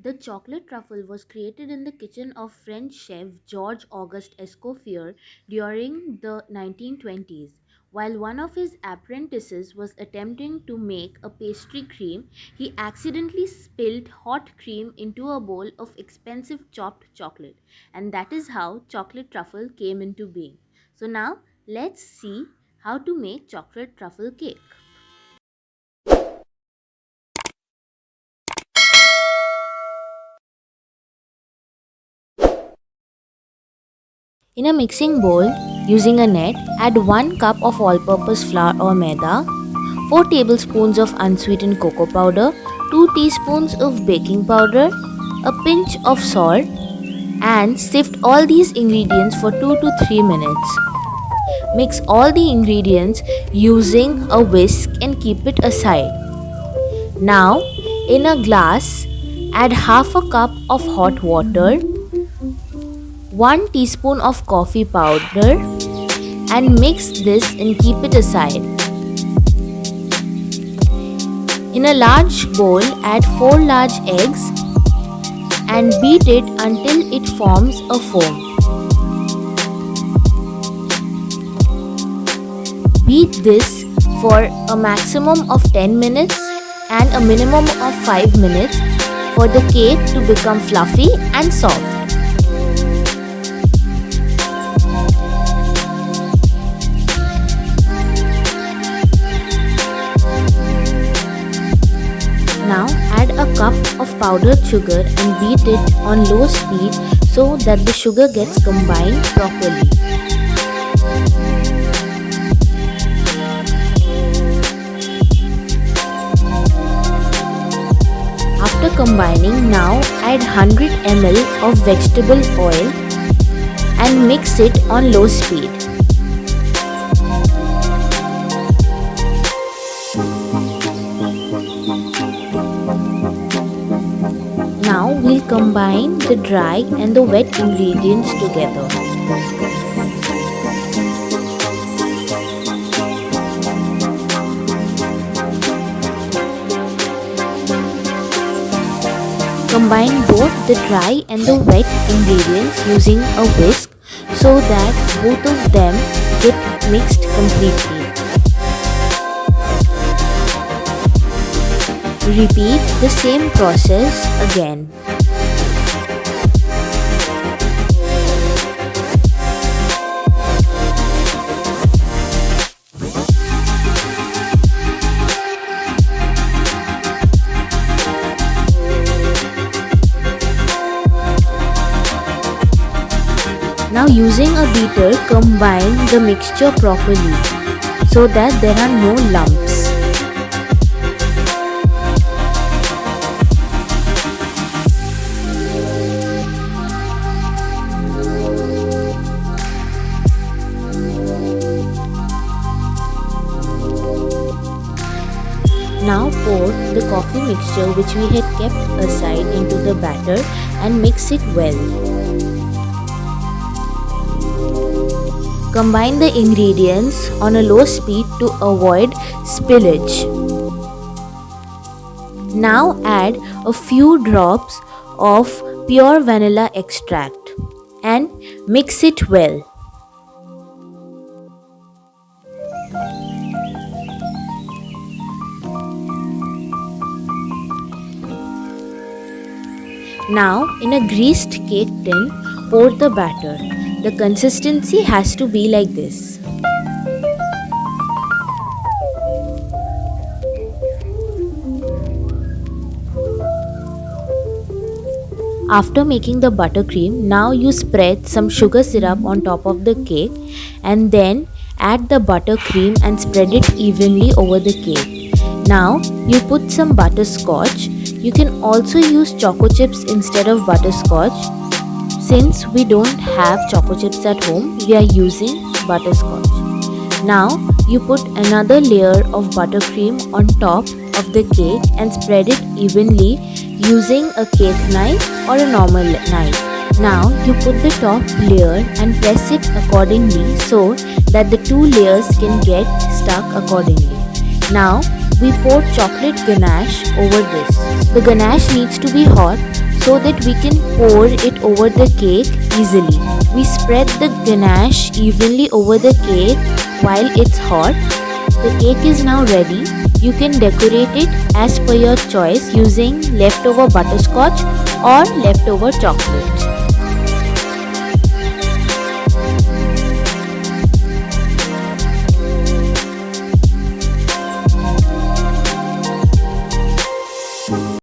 The chocolate truffle was created in the kitchen of French chef Georges Auguste Escoffier during the 1920s. While one of his apprentices was attempting to make a pastry cream, he accidentally spilled hot cream into a bowl of expensive chopped chocolate, and that is how chocolate truffle came into being. So now let's see how to make chocolate truffle cake. In a mixing bowl, using a net, add 1 cup of all-purpose flour or maida, 4 tablespoons of unsweetened cocoa powder, 2 teaspoons of baking powder, a pinch of salt, and sift all these ingredients for 2 to 3 minutes. Mix all the ingredients using a whisk and keep it aside. Now, in a glass, add half a cup of hot water, 1 teaspoon of coffee powder, and mix this and keep it aside. In a large bowl, add 4 large eggs and beat it until it forms a foam. Beat this for a maximum of 10 minutes and a minimum of 5 minutes for the cake to become fluffy and soft. Now add a cup of powdered sugar and beat it on low speed so that the sugar gets combined properly. After combining, now add 100 ml of vegetable oil and mix it on low speed. Now we'll combine the dry and the wet ingredients together. Combine both the dry and the wet ingredients using a whisk so that both of them get mixed completely. Repeat the same process again. Now using a beater, combine the mixture properly so that there are no lumps. Now pour the coffee mixture which we had kept aside into the batter and mix it well. Combine the ingredients on a low speed to avoid spillage. Now add a few drops of pure vanilla extract and mix it well. Now, in a greased cake tin, pour the batter. The consistency has to be like this. After making the buttercream, now you spread some sugar syrup on top of the cake and then add the buttercream and spread it evenly over the cake. Now, you put some butterscotch. You can also use choco chips instead of butterscotch. Since we don't have choco chips at home, we are using butterscotch. Now you put another layer of buttercream on top of the cake and spread it evenly using a cake knife or a normal knife. Now you put the top layer and press it accordingly so that the two layers can get stuck accordingly. Now we pour chocolate ganache over this. The ganache needs to be hot so that we can pour it over the cake easily. We spread the ganache evenly over the cake while it's hot. The cake is now ready. You can decorate it as per your choice using leftover butterscotch or leftover chocolate.